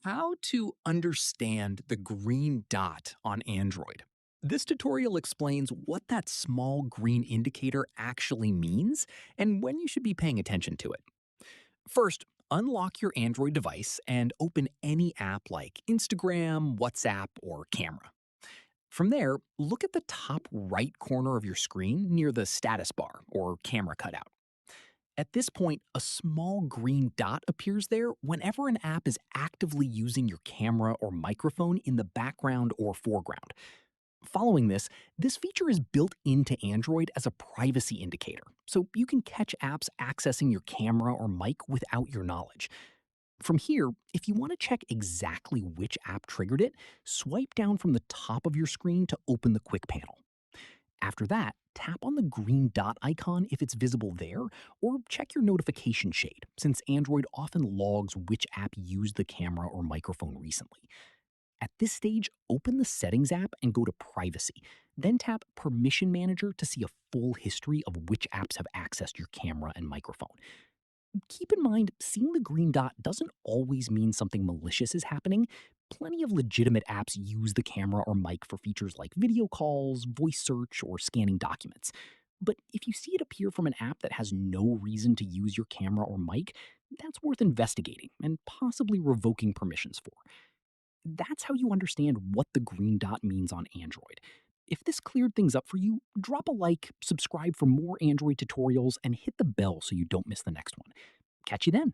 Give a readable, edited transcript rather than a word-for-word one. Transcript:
How to understand the green dot on Android. This tutorial explains what that small green indicator actually means and when you should be paying attention to it. First, unlock your Android device and open any app like Instagram, WhatsApp, or Camera. From there, look at the top right corner of your screen near the status bar or camera cutout. At this point, a small green dot appears there whenever an app is actively using your camera or microphone in the background or foreground. Following this feature is built into Android as a privacy indicator, so you can catch apps accessing your camera or mic without your knowledge. From here, if you want to check exactly which app triggered it, swipe down from the top of your screen to open the quick panel. After that, tap on the green dot icon if it's visible there, or check your notification shade, since Android often logs which app used the camera or microphone recently. At this stage, open the Settings app and go to Privacy. Then tap Permission Manager to see a full history of which apps have accessed your camera and microphone. Keep in mind, seeing the green dot doesn't always mean something malicious is happening. Plenty of legitimate apps use the camera or mic for features like video calls, voice search, or scanning documents. But if you see it appear from an app that has no reason to use your camera or mic, that's worth investigating and possibly revoking permissions for. That's how you understand what the green dot means on Android. If this cleared things up for you, drop a like, subscribe for more Android tutorials, and hit the bell so you don't miss the next one. Catch you then.